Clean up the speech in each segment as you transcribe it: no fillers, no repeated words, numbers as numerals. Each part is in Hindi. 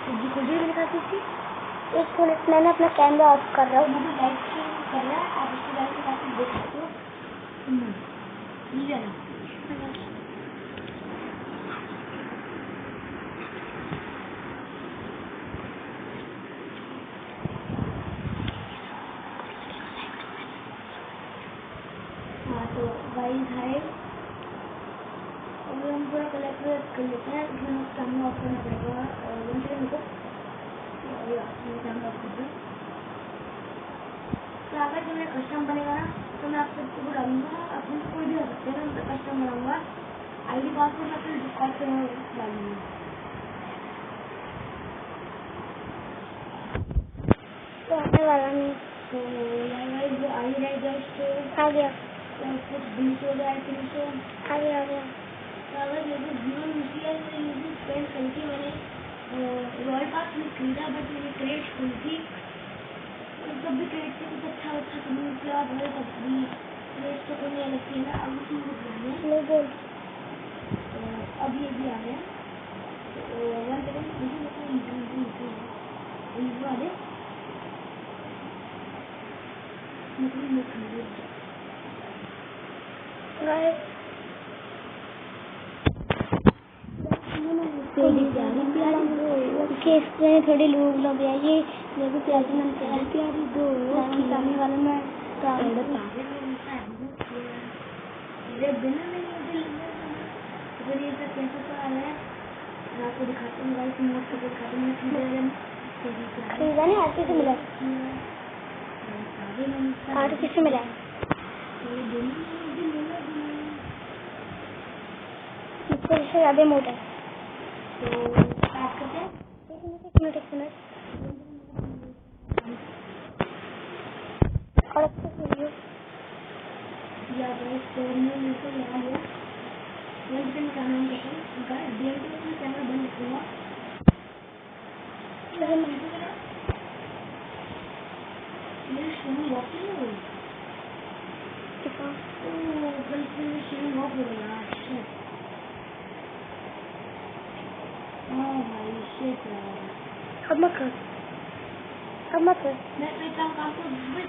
कुछ भी दिखाती थी। एक मिनट, मैंने अपना कैमरा ऑफ कर रहा हूँ। मुझे लाइट कर रहा है, आप इसकी लाइट काफी देख सकते हो। ठीक है ना? हाँ तो वाइज है, अभी हम पूरा कलेक्टर कर लेते हैं। इसमें कैमरा ऑफ करना पड़ेगा और वन सेकंड को कैमरा ऑफ कर दूँ। तो अगर जो मेरा कस्टम बनेगा ना तो मैं आप सबको डालूंगा, अपने कोई भी हो सकते हैं, मैं उनका कस्टम बनाऊंगा। आईडी पासवर्ड मैं अपने डिस्कॉर्ड पे डालूंगा। तो आने वाला नहीं तो यार वो आई रहेगा इसको आ गया, कुछ 20 हो गया, 300 आ गया। तो अगर मुझे जीरो यूसीएल से यूजी स्पेंड करके मैंने रॉयल पास में खरीदा, बट मैंने क्रेट खुली थी, तब भी क्रेट से कुछ अच्छा तो नहीं निकला। भाई तब भी क्रेट तो करने लगती है ना। अब उसी में बोल। तो अब ये भी आ गया। तो वन सेकंड आ गया। इसमें थोड़ी लूब लोग है, ये देखो प्लेटिनम प्यारी दो सामने वाले में आपको दिखाते हैं गाइस, मोड को दिखाते हैं। खरीदा नहीं, आरती से मिला, आरती से मिला। इससे ज्यादा मोटा है। तो स्टार्ट करते हैं। एक मिनट और अच्छे से वीडियो या में तो यहाँ लिया कैमरा कैमरा बंद रखूंगा। मेरी स्विमिंग वॉक नहीं हो रही, मेरी स्विमिंग वॉक हो रही है। भाई शिट यार, अब मत कर। मैं काम को मैं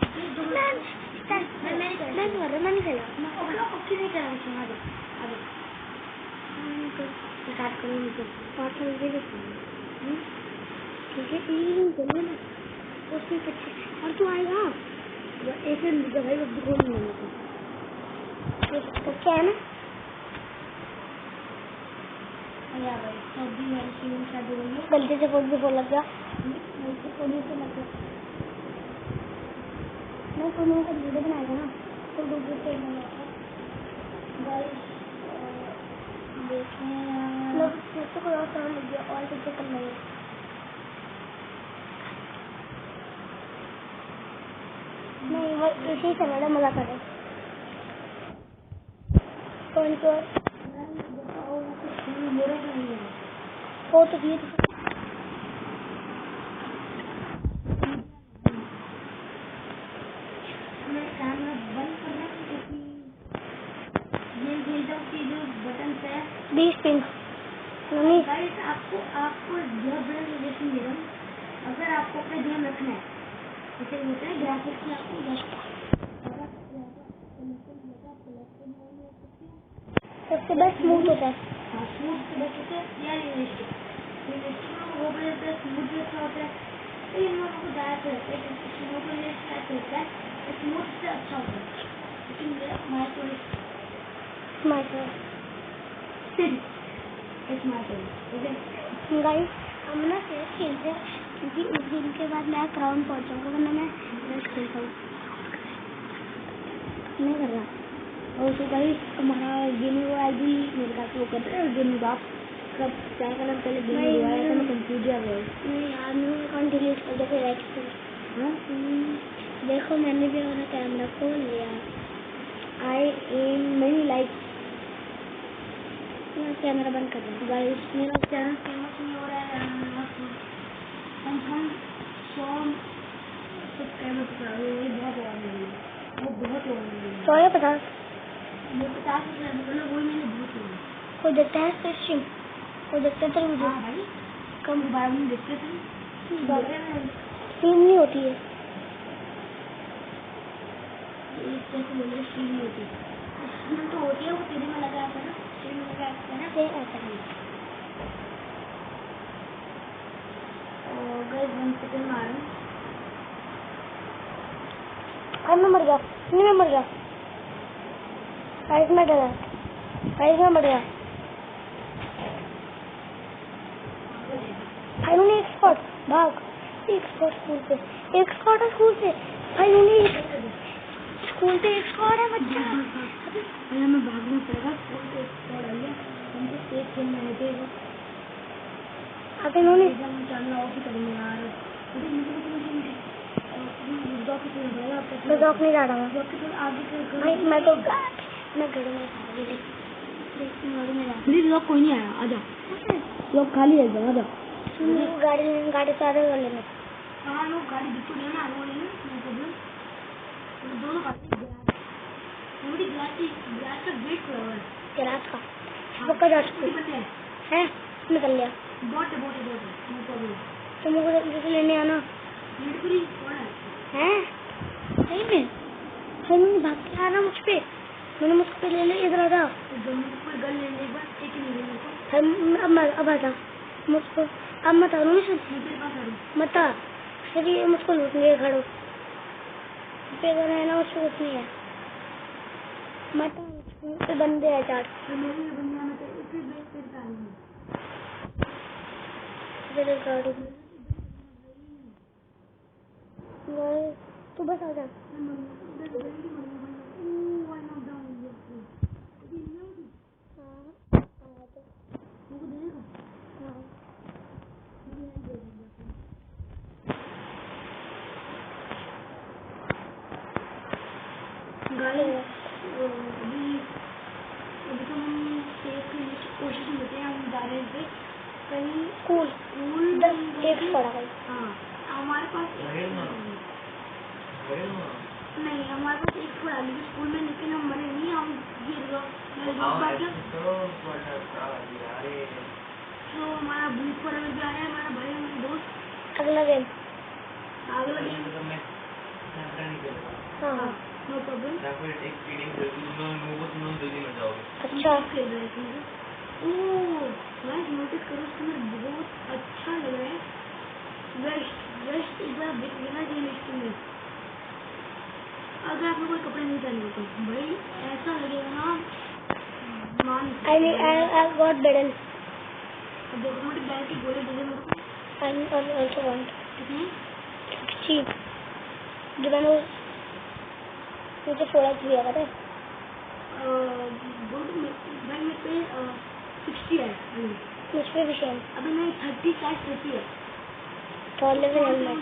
नहीं खेला। कुछ नहीं करा उसमें। आगे स्टार्ट करो, मुझे 5 मिनट ठीक है, 3 चलो ना, उसके पीछे और तू आएगा एक भाई अब खोल नहीं तो क्या है ना गलती से फोन भी लग गया। मैं फोन का वीडियो बनाएगा ना तो दूसरे से देखें कोई और काम लग गया और पीछे कर लेंगे। नहीं वो इसी से बड़ा मजा करे। कौन को वो तो ये कैमरा बंद करना क्योंकि ये जो बटन है 20 पिन गाइस, आपको यह बड़ा सजेशन दे रहा हूँ। अगर आपको अपना गेम रखना है, जैसे होता है ग्राफिक्स में, आपको सबसे बेस्ट स्मूथ होता है। हाँ, स्मूथ से बेस्ट होता है या रियलिस्टिक में वो भी रहता है, स्मूथ भी अच्छा होता है। तो इन लोगों को ज़्यादा रहता है क्योंकि स्मूथ में अच्छा होता है, स्मूथ से अच्छा होता है। लेकिन मेरा हमारा चॉइस गाइस हम ना खेलते हैं क्योंकि उस दिन के बाद मैं क्राउन पहुंचाऊंगा, वरना मैं रेस्ट खेलता हूँ नहीं कर रहा। और तो गाइस हमारा गेमिंग आईडी मेरे ख्याल से वो करते हैं गेमिंग बाप कब क्या करना पहले गेमिंग हुआ है, मैं कंफ्यूज हो गया। नहीं यार, मेरा अकाउंट डिलीट कर दो फिर रेस्ट देखो मैंने भी अपना कैमरा खोल लिया। I am many like camera बंद कर रहा गाइस, मेरा चैनल फेमस नहीं हो रहा है। हम 100 सब्सक्राइबर कर रहे हैं, बहुत हो रही है, वो बहुत हो रही है। 100 या 50 वो 50 सब्सक्राइबर करना, वही मैंने बहुत हो रही है। कोई देखता है स्ट्रीम, कोई देखता है तेरी वीडियो। हाँ भाई, कम 12 मिनट देखते थे। स्ट्रीम नहीं होती है, स्ट्रीम नहीं होती स्ट्रीम तो होती है, वो तेरे में लगा आता है ना, स्ट्रीम में लगा आता है ना, फिर ऐसा नहीं। और गाइस 1 सेकंड मारूं, मैं मर गया, नहीं मैं मर गया, गाइस मैं डरा, गाइस मैं मर गया। भाई उन्हें एक स्पॉट भाग, एक स्पॉट स्कूल से, एक स्पॉट है स्कूल से, भाई उन्हें स्कूल से एक स्पॉट है बच्चा। अरे हमें भागना पड़ेगा, स्कूल से स्पॉट आ गया, हमको तेज खेलना है तेज। अब इन्होंने हम चलना ऑफ करेंगे यार, अरे मुझे ब्लॉक खेलना पड़ेगा। मैं ब्लॉक नहीं जा रहा हूँ ब्लॉक के आगे भाई, मैं तो मैं घर में प्लीज, ब्लॉक कोई नहीं आया, आजा, ब्लॉक खाली है एकदम, आजा। गाड़ी से आधे कर लेंगे। हाँ लोग गाड़ी बिल्कुल लेना आगे वाले में, नो प्रॉब्लम, दोनों गाड़ी मेरी ग्लास का गेट खुला हुआ है, गिलास का पक्का जा सकते हैं, निकल लिया। बोट नो प्रॉब्लम, तुम मुझे लेने आना बिल्कुल कौन है, सही में हम भाग के आ रहा मुझ पे, मैंने मुझको ले ले, इधर आ जा। कोई गन लेने बस एक ही नहीं लेने को, अब आजा मुझको, अब मत आ मुझे, तेरे पास आ रही मत आ, फिर ये मुझको लूटने खड़ो पे है ना, उसको कुछ नहीं है, मत आ, बंदे है चार, मेरे बंदियां में तो इसी बेस पे डालूंगी गाड़ी में, तू बस आ जा। अभी तो हम सेफ करने की कोशिश में हैं, हम जा रहे थे कहीं स्कूल एक पड़ा भाई। हाँ हमारे पास नहीं, हमारे पास एक थोड़ा लेकिन स्कूल में, लेकिन हम मरे नहीं, हम तो हमारा बुक पर भी आ रहा है, हमारा भाई हमारे दोस्त अगला गेम हाँ नो प्रॉब्लम। अच्छा खेल रहे थे, नोटिस करो, उसमें बहुत अच्छा लग रहा है, West is the big winner in history. अगर आप लोग कोई कपड़े नहीं पहने तो भाई ऐसा लगेगा ना, मान I got medal. अब देखो मुझे बैग के गोले दे दे मेरे को, I also want कितने 60 जो मैंने मुझे 4x दिया था, भाई मेरे पे 60 है, मुझ पे भी सेम। अभी मैं 30/30 है, तो लेवल हेलमेट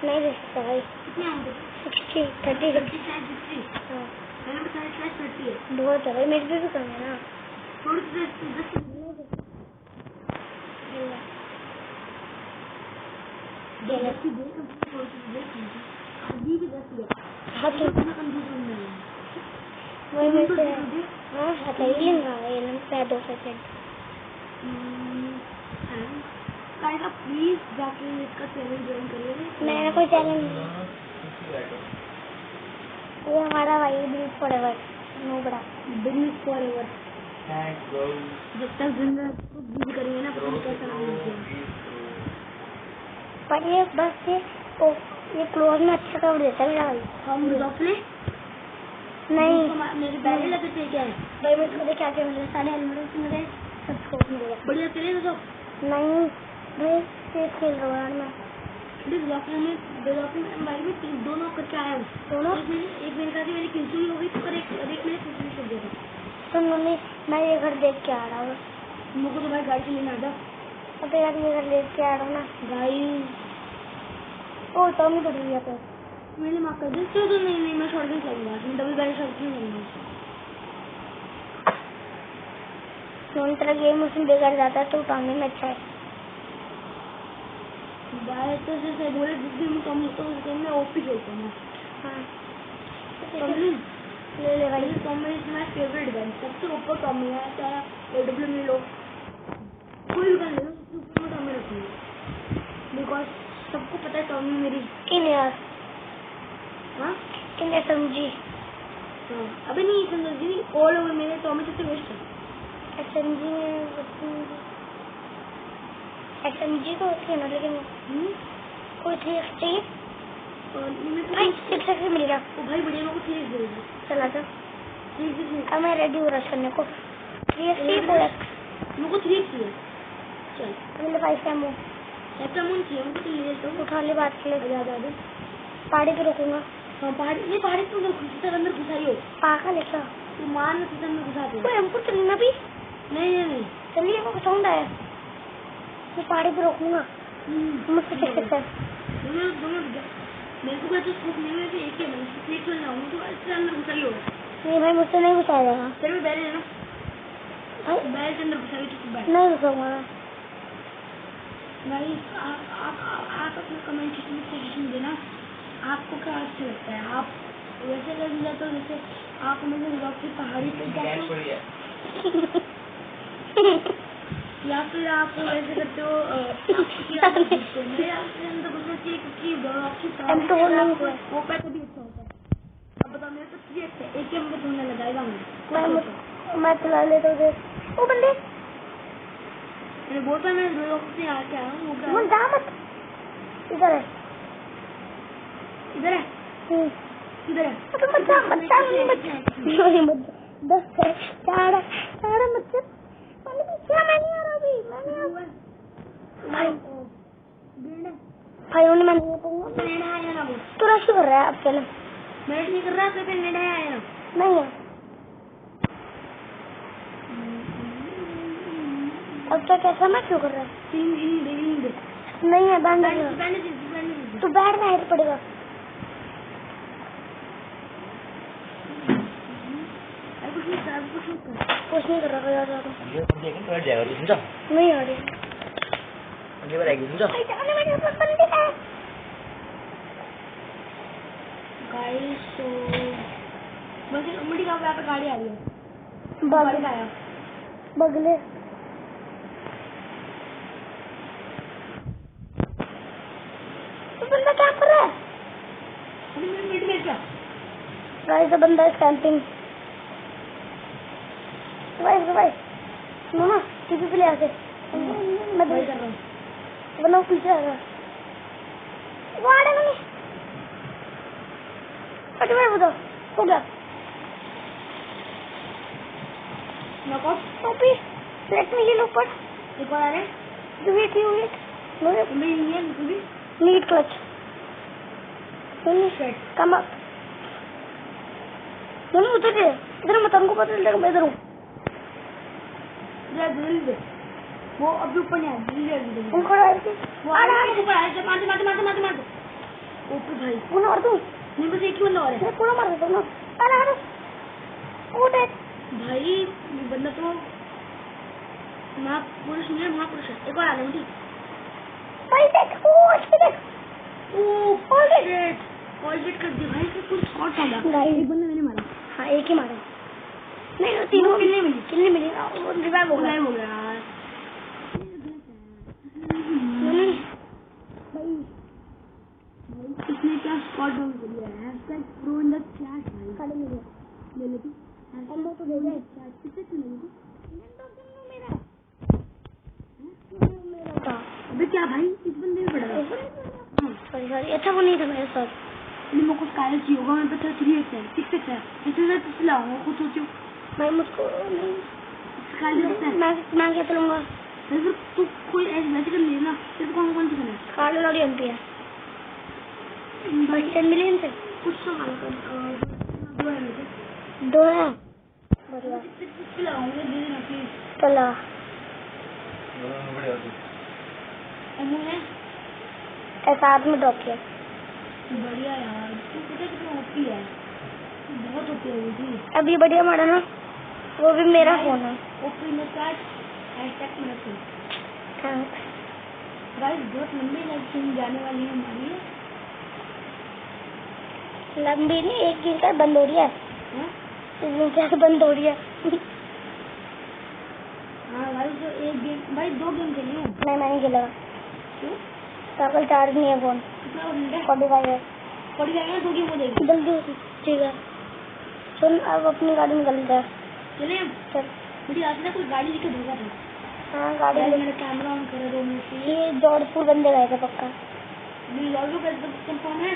नहीं दे सकता भाई, कितने आए 60 30 30/60 हाँ मैंने बताया 30/30 है, बहुत है भाई, मेरे पे भी कम है ना। थोड़ी सी 10 अभी भी 10 है, हाँ तो कंफ्यूजन नहीं है, वही मेरे से हाँ आता ही लेंगा ये मैं 2 सेकंड। गाइस आप प्लीज जाके इसका चैनल ज्वाइन करिए। मैंने कोई चैलेंज नहीं, ये हमारा भाई बिल्ड फॉरएवर नो बड़ा बिजनेस फॉरएवर, जब तक जिंदा यूज करेंगे ना, पता नहीं कैसा लगेगा, पर ये बस ये क्लोज में अच्छा कवर देता है मेरा भाई। हम डॉक्टर नहीं मेरे बैग लगे थे क्या है भाई, मैं इसको क्या क्या मिले, सारे हेलमेट मिले, सब स्कोप मिलेगा। बढ़िया चले तो नहीं भाई तेज खेल रहा हूँ यार मैं, भाई में 2 नॉक करके आया हूँ, दोनों एक मेरे साथ मेरी किंचुली हो गई थी, और एक मेरे किंचुली छुप गया था। सुन मम्मी, मैं ये घर देख के आ रहा हूँ, मुझको तो भाई गाड़ी से लेना था, अब यार ये घर देख के आ रहा हूँ ना भाई ओ तो नहीं पड़ी है, तो मैंने माफ कर दी, तो नहीं मैं छोड़ के चलूंगा, मैं डबल बैरियर शॉट नहीं करूंगा। दोनों तरह गेम उसमें बिगड़ जाता है, तो टांगने में अच्छा है भाई, तो जैसे बोले जिस दिन मैं कम होता हूँ उस दिन मैं ओपी खेलता हूँ। हाँ ले ले भाई, Tommy is my favourite gun, सबसे ऊपर टॉमी है, चाहे एडब्ल्यू में लो, कोई भी गन ले लो, सबसे ऊपर में टॉमी रखूँ। है टॉमी मेरी। इन यार हाँ इन SMG। हाँ अबे नहीं समझी ऑल ओवर मेरे टॉमी सबसे बेस्ट है। SMG में SMG को होती है ना, लेकिन कोई 3x चाहिए भाई। 6x मिल गया। ओ भाई बढ़िया, मेरे को 3x दे दो। चला तो अब मैं रेडी हो रहा करने को। 3x चाहिए 4x? मेरे को 3x चाहिए। चल पहले 5 का मुँह ऐसा मन चाहिए मुझे, तो ले लेता हूँ। उठा ले बात के लिए। याद आ दे। पहाड़ी पे रोकूंगा। हाँ पहाड़ी, नहीं पहाड़ी तो सीधा अंदर घुसाई हो। पागल है क्या? तू मान सीधा अंदर घुसा दे। कोई हमको चलना भी नहीं नहीं नहीं चलिए को साउंड आया। मैं पहाड़ी पे रोकूंगा मुझसे। 6x है। दोनों मेरे को तो स्कोप नहीं है कि एक ही बन एक चल जाऊंगा तो इससे अंदर घुसाई हो। नहीं भाई मुझसे नहीं घुसाया जाएगा। तेरे में बैरियर है ना भाई बैरियर के अंदर घुसाई तो बैठ। नहीं घुसाऊंगा मैं। भाई आप अपना कमेंट सेक्शन देना, आपको क्या अच्छा लगता है। आप वैसे कर दिया तो जैसे आप मुझे की पहाड़ी पे जाते हो या फिर आप वैसे करते हो वो पैसा भी अच्छा होता है। अब बताओ मेरे तो 3x है, एक में ढूंढने लगाएगा मैं चला लेता हूँ। वो बंदे मैंने बोलता मैं से आके आया हूँ। मन जा मत। इधर है इधर है इधर है। मत जा मत जा मत 10 है 4 मत जा। मैं नहीं आ रहा अभी। मैं भाई उन्हें मैं नहीं आया ना। वो तू रश कर रहा है। अब चलो मैं नहीं कर रहा तो फिर नेट आया ना। नहीं है। अब क्या कैसा मैं क्यों कर रहा है? नहीं है बैंड तू बैठ रहा है पड़ेगा। कुछ नहीं कर रहा यार। नहीं आ रही गाइस तो बस मम्मी का पे गाड़ी आ रही है। बगले आया बगले तो बंदा क्या कर रहा है? मिनट में क्या गाइस बंदा कैंपिंग भाई मामा टीवी पे ले आके मैं भाई कर रहा हूँ। वरना वो पीछे आएगा। वो आ रहा है अरे भाई बताओ हो गया नॉकआउट टोपी लेट में ये लोग पर एक और आ रहे हैं। जो वेट मेरे नीड क्लच कम अप दोनों उधर है। इधर मत हमको पता चलेगा मैं इधर हूँ। वो अभी ऊपर नहीं आया। उनको वो आ रहा है ऊपर आया। मार ओपी भाई वो मार दूँ। नहीं बस एक ही बंदा और है। पूरा मार देता हूँ ना। अरे भाई ये बंदा तो महापुरुष नहीं है, महापुरुष है। एक और आ रहा है भाई देख ओ अच्छे देख ऑलरेडी कर दिया भाई। इसमें कुछ शॉट डाला। एक बंदा मैंने मारा। हाँ एक ही मारा। नहीं तीनों किल्ली मिली रिवाइव हो गया यार। भाई इसने क्या स्क्वाड डाउन कर दिया है। Hashtag pro in the chat भाई। खाली मिले ले ले तू हम तो दे दे चैट कितने चलेगी मेरा था। अबे क्या भाई इस बंदे में पड़ा। सॉरी अच्छा वो नहीं था मेरे साथ। मेरे को स्काई चाहिए होगा। मेरे पास 3x है 6x है। इससे तो लाऊंगा कुछ सोचो भाई मुझको स्काई मैं क्या चलूंगा। फिर तू कोई ऐसे कर लेना। तेरे को कौन सी करना है? कार्ड लॉरी एमपी है 10 मिलियन से कुछ सवाल कर दो है बढ़िया लाऊंगा दे देना प्लीज। चला ऐसा आदमी ड्रॉप किया। बढ़िया यार तू पता कितना ओपी है। बहुत ओपी है जी। अब ये बढ़िया मारा ना। वो भी मेरा फोन है। ओपी में चैट हैशटैग मेरा फोन। थैंक्स गाइस बहुत लंबी लाइव स्ट्रीम जाने वाली है हमारी। लंबी नहीं एक दिन का बंद हो रही है। एक दिन क्या बंद हो रही है। हाँ भाई तो एक गेम भाई 2 गेम खेले हैं। नहीं मैंने खेला क्यों पागल चार्ज नहीं है फोन। कितना परसेंट है? 45 है। 45 है तो क्या बोलेगी? जल्दी ठीक है। सुन अब अपनी गाड़ी निकलते हैं। चले हम। चल। मुझे आज ना कोई गाड़ी लेके धोखा था। हाँ गाड़ी यार ले। मेरा कैमरा ऑन करो 2 मिनट के लिए। ये जौनपुर बंदे गए थे पक्का, लॉर्डो का कंफर्म है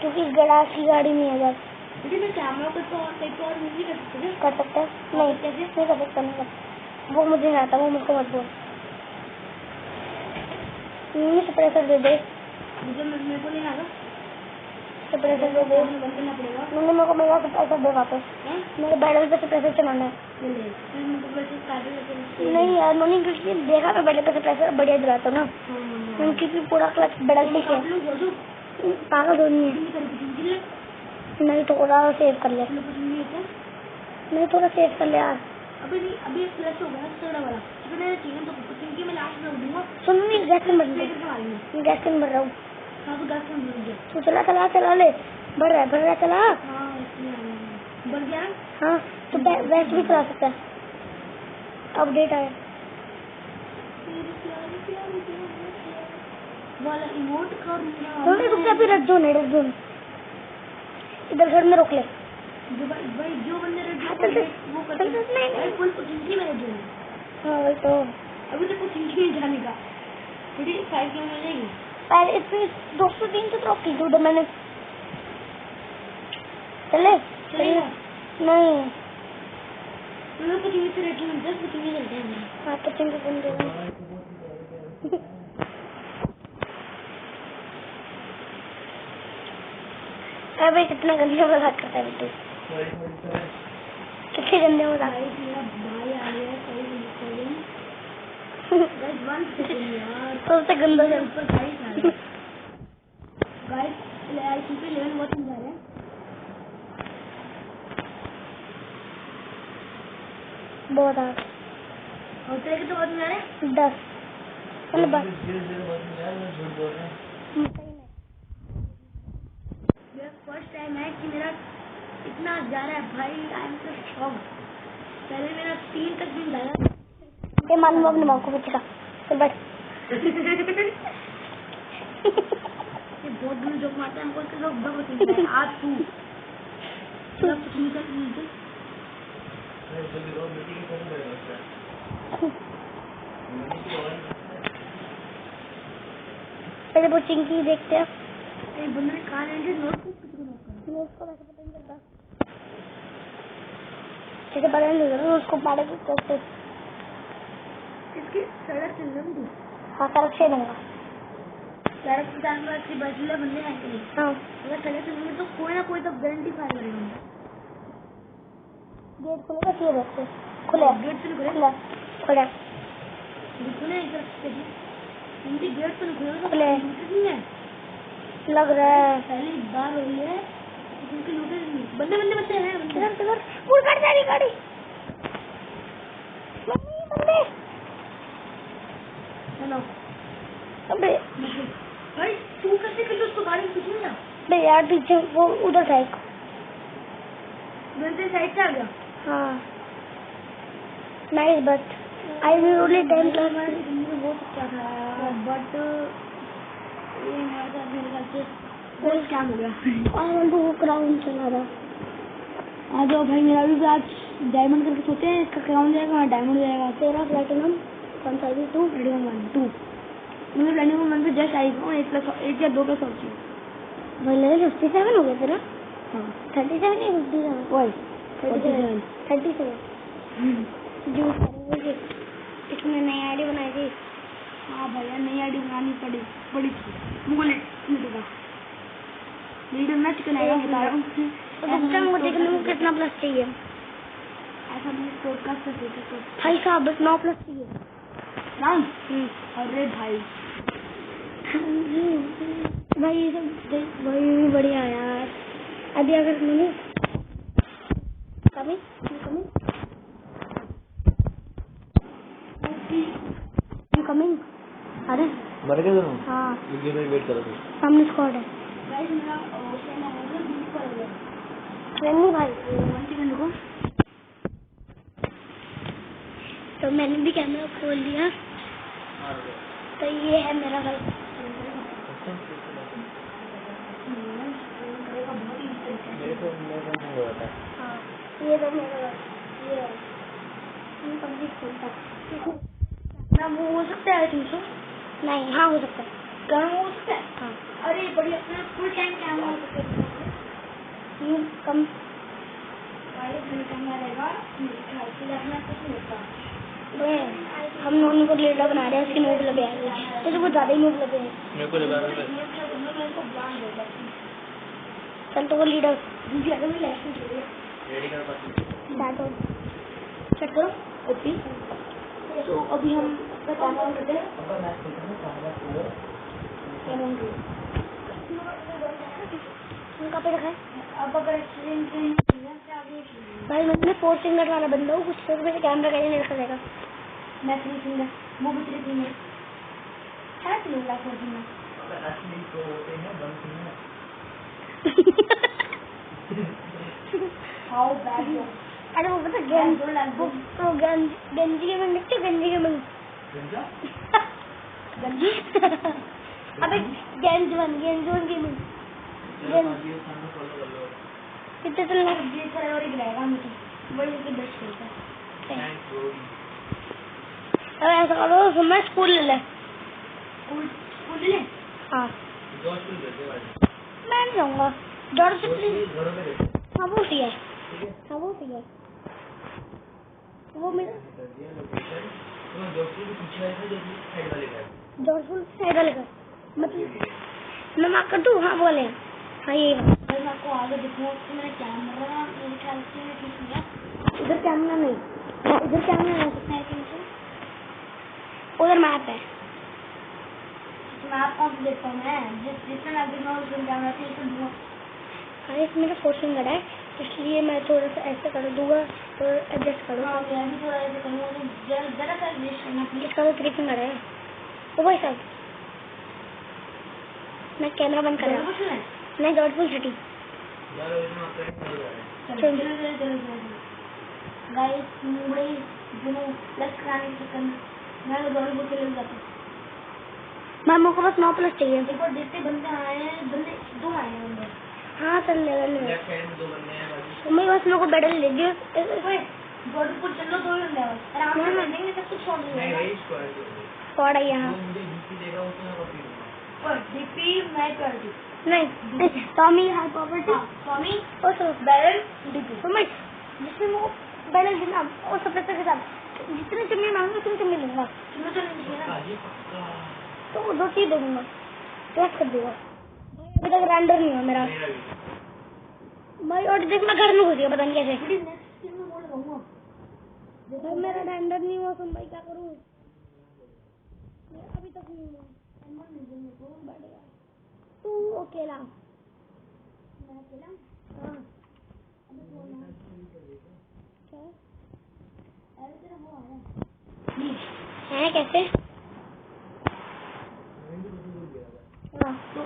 क्योंकि गराज की गाड़ी नहीं है जब। मुझे मैं कैमरा को तो और कहीं और नहीं कर सकते हैं। कर सकते हैं? नहीं कैसे? नहीं कर सकता, नहीं कर। वो मुझे नहीं आता, वो मुझको मत बोल। सप्रेसर दे दे। मुझे मेरे को नहीं आता। सप्रेसर दे दे। बंद करना पड़ेगा। मैंने मेरे को मेरा सप्रेसर दे वापस। हैं? मेरे बैटरी पे सप्रेसर चलाना है। ले ले। फिर मतलब वैसे काटे लेके नहीं यार मैंने क्योंकि देखा तो बैटरी पे सप्रेसर बढ़िया दिलाता ना, हां क्योंकि पूरा क्लच बैटरी पे काट लो जोजो। पागल धोनी है। नहीं कर कुछ ले। नहीं थोड़ा सेव कर ले। कुछ नहीं है। नहीं थोड़ा सेव कर ले यार। अभी नहीं अभी फ्लैश हो गया थोड़ा वाला। तो मैं चिकन तो कुकिंग की मैं लास्ट में दूंगा। सुन नहीं गैस कम भर गैस कम भर रहा हूँ। हां तो गैस कम भर दे। तू चला चला चला ले। भर रहा है चला। हां इसमें बढ़ गया। हाँ तो वैसे भी चला सकता है। अपडेट आया वाला इमोट कर रुक जा, फिर रेड जोन इधर घर में रोक ले। जो भाई जो बंदे रेड हाँ, चल, वो चल, करते चल, नहीं। फुल पोटेंशियल में रेड जोन। हाँ वही तो। अभी तक कुछ नहीं जाने का। थोड़ी 5 किलो मिल जाएगी। पहले इतनी 203 तो रोक की तू मैंने। चले चलेगा नहीं मैं कुछ नहीं से रेड जोन 10 कुछ नहीं चलते हैं। हाँ तो चिंता बंद अबे कितना गंदे मजाक करता है तू। कितने गंदे मजाक। मेरा भाई आ गया सही गाइस 1 सेकंड यार सबसे गंदा है ऊपर गाइस आ गया। गाइस आईसी पे लेवल बहुत जा रहा है। बहुत आ और तेरे के तो बहुत जा रहा है 10 चल बस। मेरा फर्स्ट टाइम है कि मेरा इतना जा रहा है भाई। I am so shock. पहले मेरा 3 तक भी जा रहा ये मालूम अपने बाप को पूछेगा। चल बैठ। ये बहुत दूर जोक मारता है हमको इसके लोग बहुत पसंद है। आज तू सब कुछ निकल पहले वो चिंकी देखते हैं। एक बंदे ने कहा है कि नोट को कुछ नोट उसको वैसे पता नहीं चलता, जैसे पता नहीं चलता उसको पाड़े करते। इसकी सड़क चल रही थी। हाँ सड़क से दूंगा। सड़क के साथ में अच्छी बचले बंदे हैं कि नहीं। हाँ अगर सड़क चलेंगे तो कोई ना कोई तो गारंटी फाइल करेगा। गेट खुलेगा कि बच्चे खुले गेट से खुले खुला खुला खुले इनकी गेट से खुले खुले नहीं है लग रहा है। पहली बार हो रही है क्योंकि लूटे बंदे बंदे बच्चे हैं किधर किधर पूरी गाड़ी जा रही गाड़ी। मम्मी बंदे हेलो अबे भाई तू कैसे कर उसको गाड़ी में पीछे ना अबे यार पीछे वो उधर था एक। बंदे साइड से आ गया। हाँ nice but I will only 10 plus. बहुत अच्छा था बट ये हमारे साथ मेरे साथ से बहुत क्या हो गया। आई वांट टू क्राउन चला रहा। आ जाओ भाई मेरा भी आज डायमंड करके सोचे हैं इसका क्राउन जाएगा डायमंड जाएगा। तेरा प्लेटिनम कौन सा है? 2 प्लेटिनम 1 2 मुझे प्लेटिनम 1 पे जस्ट आई हूँ 1 या 2 का सोच भाई लेवल 57 हो गया तेरा। हाँ 37 नहीं 57 वही 37 जूस करेंगे। इसमें नई आईडी बनाई थी। हाँ भैया नई आईडी बनानी पड़ी थी मुझे मिलेगा लीडर में चिकन आएगा बता रहा हूँ। मुझे देखने में कितना प्लस चाहिए। ऐसा मुझे पॉडकास्ट कर देते भाई साहब बस 9 प्लस चाहिए। नाम अरे भाई भाई सब भाई बढ़िया यार। अभी अगर मैंने कमी कमिंग अरे मर गए दोनों। हाँ ये भाई वेट करो सामने स्क्वाड है। गाइस मेरा ऑप्शन है बीच पर है रन्नी भाई 1 सेकंड रुको। तो मैंने भी कैमरा खोल लिया। तो ये है मेरा भाई बहुत इंस्टेंट है। मेरे को नहीं हो रहा था। हाँ ये तो मेरा ये पबजी खेलता है ना वो हो सकता है 300 नहीं। हाँ हो सकता है। कम हो सकता है। हाँ अरे बढ़िया अपना फुल टाइम कैमरा हो सकता है कम वाले फुल कैमरा रहेगा मेरे ख्याल से अपना कुछ नहीं होता। हम नोनी को लीडर बना रहे हैं उसकी नोट लगे आएगी तो बहुत ज्यादा ही नोट लगे हैं। मेरे को लगा रहा था। को ब्रांड होगा चल तो वो लीडर दूसरी अगर भी लाइसेंस चाहिए रेडी कर पाती। स्टार्ट हो चेक करो ओपी। तो अभी हम कैमरा ऑन करते हैं। अब मैच खेलते हैं सामने पूरा। कैमरा ऑन करो। उनका पे रखा है। अब अगर एक्सीडेंट भाई मैं 4 फिंगर वाला बंदा हूँ कुछ तो मेरे कैमरा कैसे नहीं रखा जाएगा। मैं 3 फिंगर वो भी 3 फिंगर है 3 लाख 4 फिंगर अगर असली तो होते हैं 1 फिंगर। हाउ बैड वो अरे वो पता गंजी के में देखते गंजी के में गंजा? गंजी अबे गेंजवन की में ये सामने फॉलो कर लो। कितने चलना ये सारे और ही गिराएगा मुझे बड़ी के बेस्ट खेलता है। Thanks bro. अरे ऐसा करो मैं स्कूल ले ले। स्कूल स्कूल ले हाँ जॉर्ज को देते हैं। मैं नहीं जाऊँगा जॉर्ज घरों में देते हैं। हाँ वो ठीक है। ठीक है। हाँ वो ठीक है वो मेरा कर दिया लोकेशन। तो जॉर्ज के पीछे है जो साइड वाले का। जॉर्ज फुल साइड वाले का मतलब मैं मार्क कर दूँ। हाँ बोले हाँ ये भाई मैं आपको आगे दिखूंगा कि मैंने कैमरा मेरे ख्याल से ठीक किया। इधर कैमरा नहीं इधर कैमरा नहीं सकता है कहीं से उधर मैप है। मैं आप कौन से देखता हूँ मैं जितना मैं देखना उसमें कैमरा से इसे दूंगा। हाँ इसमें मेरा 4 फिंगर है इसलिए मैं थोड़ा सा ऐसे कर दूंगा तो एडजस्ट करो। हाँ मैं भी थोड़ा ऐसे करूँगा जरा सा एडजस्ट करना प्लीज। इसका तो 3 फिंगर है वो भाई साहब मैं कैमरा बंद कर रहा हूँ। कुछ नहीं नहीं जॉर्ज फुल सिटी यार इसमें आप कहीं चल रहा है। चलो चलो चलो चलो चलो गाइस मुंबई दोनों प्लस कराने के चक्कर में मैं तो बॉलीवुड के लिए जाता हूँ। मामू को बस 9+ चाहिए। एक बार देखते बंदे आए हैं बंदे 2 आए हैं बंदे। हाँ चल ले लेफ्ट साइड में 2 बंदे हैं बाजू। मैं बस मेरे को बेडल ले दियो बॉलीवुड चलो 2 ही बंदे आराम से लेंगे सब कुछ छोड़ नहीं देंगे भाई स्क्वाड जो पड़ा यहाँ मुझे डीपी देगा उसमें कॉपी दूंगा। पर डीपी मैं कर दी नहीं टॉमी हाई प्रॉपर्टी स्वामी और सब बैरल डीपी तो मैं जिसमें वो बैलेंस देना और सब पैसे के साथ जितने चम्मे मांगे उतने चम्मे लूंगा तुम्हें तो नहीं चाहिए ना। जी पक्का। तो वो 2 चीज दे दूंगा टेस्ट कर देगा। अभी तक रेंडर नहीं हुआ मेरा मेरा भी। भाई और देख मैं घर में घुस गया पता नहीं कैसे बड़ी नेक्स्ट सीन में बोल रहा हूँ भाई मेरा रेंडर नहीं हुआ तुम भाई क्या करूँ मेरा अभी तक नहीं हुआ बढ़िया तू अकेला मैं अकेला हूँ। हाँ क्या अरे तेरा वो आया है कैसे हाँ तो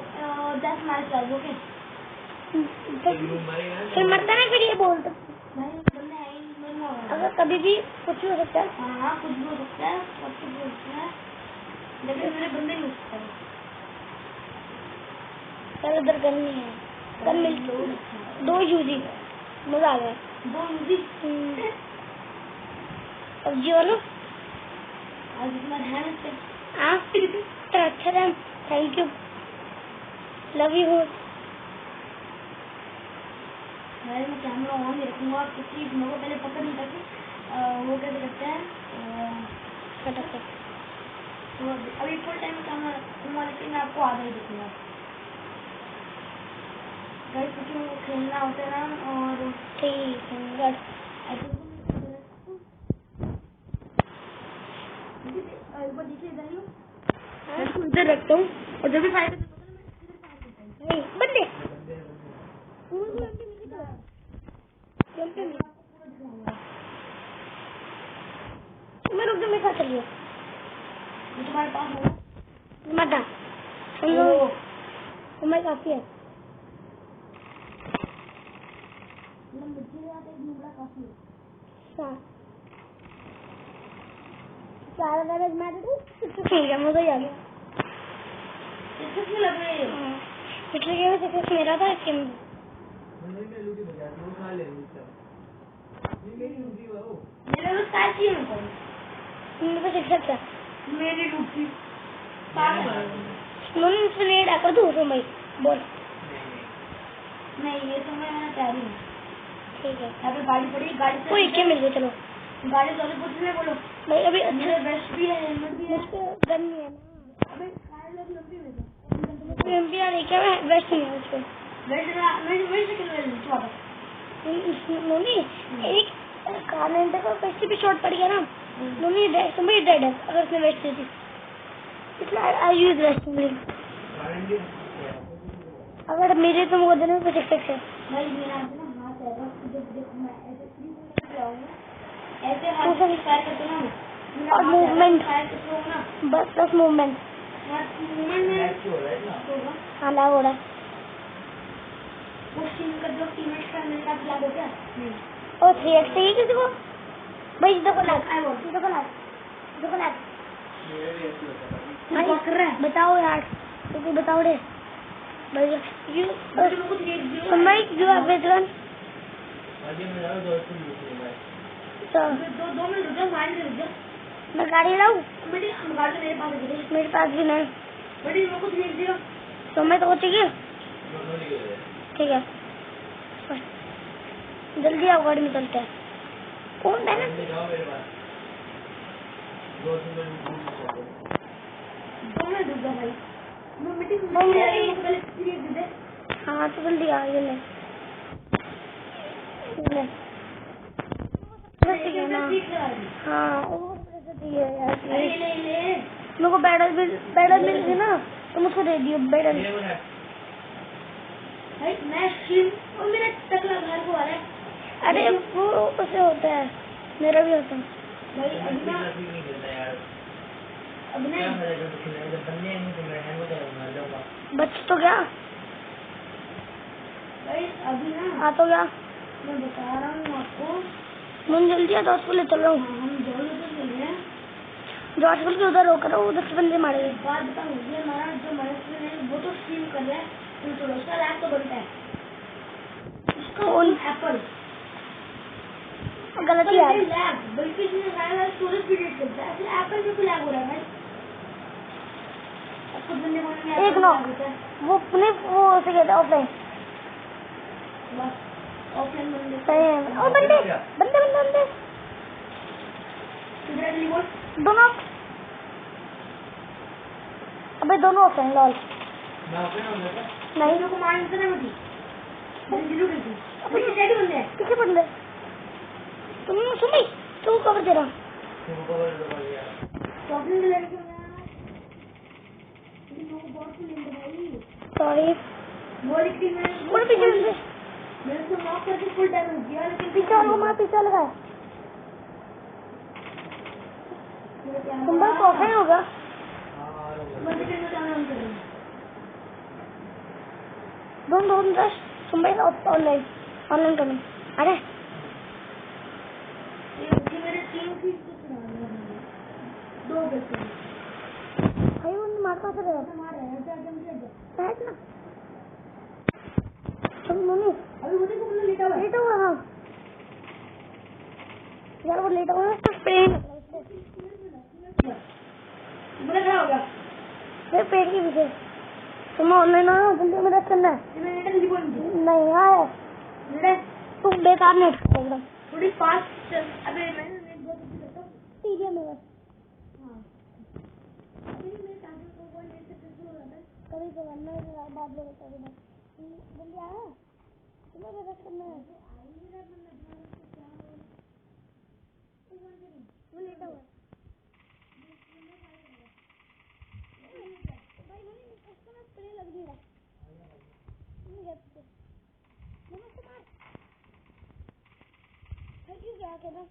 10 मैच चल ओके फिर मरता ना फिर ये बोल दो भाई बंदे आए नहीं हो रहा अगर कभी भी कुछ भी हो सकता है। हाँ कुछ भी हो सकता है सब कुछ हो सकता है लेकिन मेरे बंदे नहीं हो सकता है। चल उधर गन नहीं है गन मिल 2 यूजी मजा आ गया 2 मूवी पबजी वालों आज इतना ध्यान से हाँ तो अच्छा था थैंक यू लव यू भाई मैं कैमरा ऑन ही रखूंगा क्योंकि मेरे को पहले पता नहीं था कि वो कैसे करते हैं फटाफट तो अभी फुल टाइम कैमरा रखूंगा लेकिन मैं आपको आधा ही दिखूंगा गाइस क्योंकि वो खेलना होता है ना और 3 फिंगर एक बार देखिए इधर ही इधर रखता हूँ और जब भी फाइट नहीं बंदे मैं रुक जा मेरे साथ चलिए तुम्हारे पास होगा मत समझो तुम्हारे काफी है मुझे याद है नुबड़ा काफी है 4 मैं खेल गया मजा ही आ गया किसमें लग रही है? पिछले गेम में सक्सेस मेरा था, इस गेम में मैंने क्या लूटी बजा दी, वो खा ले उसका। ये मेरी लूटी है वो। मेरे को साथ ही है कौन? मेरे पास सक्सेस है। मेरी लूटी मैंने मारा। मैंने उसमें रेड आकर दूँ तो भाई बोल। नहीं, ये तो मैं तैयार हूँ। ठीक है, यहाँ पे गाड़ी पड़ी, गाड़ी से कोई क्या मिल गया, चलो गाड़ी वाले पूछने बोलो। भाई। अभी मेरे वेस्ट भी है, हेलमेट भी है। मुझसे गन नहीं है ना, अबे सारे लोग लंबी में थे। मुझे एमपी आ रही क्या, मैं वेस्ट नहीं है उसको। वेस्ट से किलो ले लो, चुप मम्मी एक कार लेने का वैसे भी शॉट पड़ गया ना, मम्मी तुम्हें डेड है अगर उसने वेस्ट दी थी, इसलिए आई यूज वेस्ट ओनली। अगर मेरे तुमको देने में कुछ एक्सपेक्ट है भाई। मेरा ना हाथ है, बस जब देखो मैं ऐसे फ्री में जाऊंगा, ऐसे हाथ से फायर करते ना मेरा और हाथ है, movement। फायर करते हो ना बस बस मूवमेंट। मूवमेंट में मैच हो रहा है ना। होगा। हाँ लैग हो रहा है। वो टीम का जो टीममेट का मेरे साथ लैग हो गया। और 3x चाहिए किसी को भाई, देखो लैग, आई वॉन्ट देखो लैग, देखो लैग मेरा भी ऐसे होता है। भाई। कर रहा है। बताओ यार, तो बताओ रे भाई। यू मुझे कुछ एक भाई यू हैव वेटरन आगे मैं जाऊँ तो उसको लूट लूँगा। तो दो मिनट रुक जाओ, माइंड रुक जाओ। मैं गाड़ी लाऊं, बेटी गाड़ी मेरे पास है। मेरे पास भी नहीं। बेटी मेरे को कुछ नहीं दिया। तो मैं तो चाहिए। दोनों नहीं गए। ठीक है, जल्दी आओ, गाड़ी में चलते हैं। कौन है ले जाओ मेरे पास। 2 में लूट। 2 मिनट रुक जाओ भाई। मैं बेटी को नहीं, पहले फ्री दे दे। हाँ तो जल्दी आ, ये ले ठीक है ना। हाँ वो दिए यार, अरे ले ले। मेरे को बैडल मिल गई ना, तुम उसको दे दियो बैडल। ये बना। भाई मैं स्ट्रीम और मेरा टकला घर को आ रहा है। अरे वो उससे होता है, मेरा भी होता है भाई अभी ना नहीं खेलता यार। अब क्या ना मजा जब खेलने जब बनने नहीं तो मैं हैंग होता रहूँगा जाऊँगा। बच तो गया, भाई अभी ना आ तो गया। मैं बता रहा हूँ आपको। मुझे जल्दी आता, उसको ले चल रहा हूँ। हम दोनों तो चल रहे हैं। जो हॉस्पिटल के उधर रोक रहा हूँ, उधर से बंदे मारे गए। एक बात बताऊँ, ये हमारा जो मनुष्य है वो तो स्ट्रीम कर रहा है, तो उसका लैब तो बनता है। उसका कौन? एप्पल गलती है लैब, बल्कि इसमें सारा स्टोरेज भी डिलीट करता है, फिर एप्पल में भी लैब हो रहा है भाई। आपको बंदे बोलने एक नो वो अपने वो से कहता ऑफलाइन बस ऑफलाइन बंदे सही है। ओ बंदे बंदे बंदे बंदे किधर रिमोट दोनों, अबे दोनों ऑफलाइन लॉल मैं ओपन हो गया। नहीं। लोगों को मारने से नहीं होती। बड़ी जीरो की थी। अबे कैसे बंदे हैं? किसे बंदे तुम सुनी, तू कवर दे रहा। तुमको बोल दिया। प्रॉब्लम ले रही हूँ यार। इन लोगों को बहुत सी मिल भाई। सॉरी वो लेकिन बोल पीछे बंदे, मैंने उसको नॉक करके फुल डैमेज दिया, लेकिन पीछे वालों को मार, पीछे वाला है। तुम भाई तो ऑफलाइन होगा। मैं भी करना चाह रहा हूँ। दोनों रश तुम भाई ऑनलाइन ऑनलाइन करना। अरे ये मेरे 3 फीट से चढ़ा रहा है। 2 बच्चे भाई वो मारता से रहा मार रहे हैं। जा बैठ ना तुम मम्मी। अभी वो देखो बंदा लेटा हुआ है। लेटा हुआ। हाँ यार वो लेटा हुआ है, पेन बड़ा खड़ा हो गया। मेरे पेट के पीछे। तुम ऑनलाइन आओ, जल्दी में रख करना है। मैंने नेट नहीं बोल दी। नहीं आया नेट तुम बेकार नेट एकदम थोड़ी फास्ट चल। अबे मैंने नेट बहुत अच्छी करता हूँ। सीधे में बस। हाँ अभी मेरे टाइम को कोई नेट से फिर हो जाता है। कभी कभार मैं बाद में बता दूंगा। जल्दी आया, तुम्हें रख करना है। वो लेटा हुआ है। भाई मैंने उसको ना स्प्रे लग नहीं रहा। नमस्ते मार। थैंक यू क्या कहना।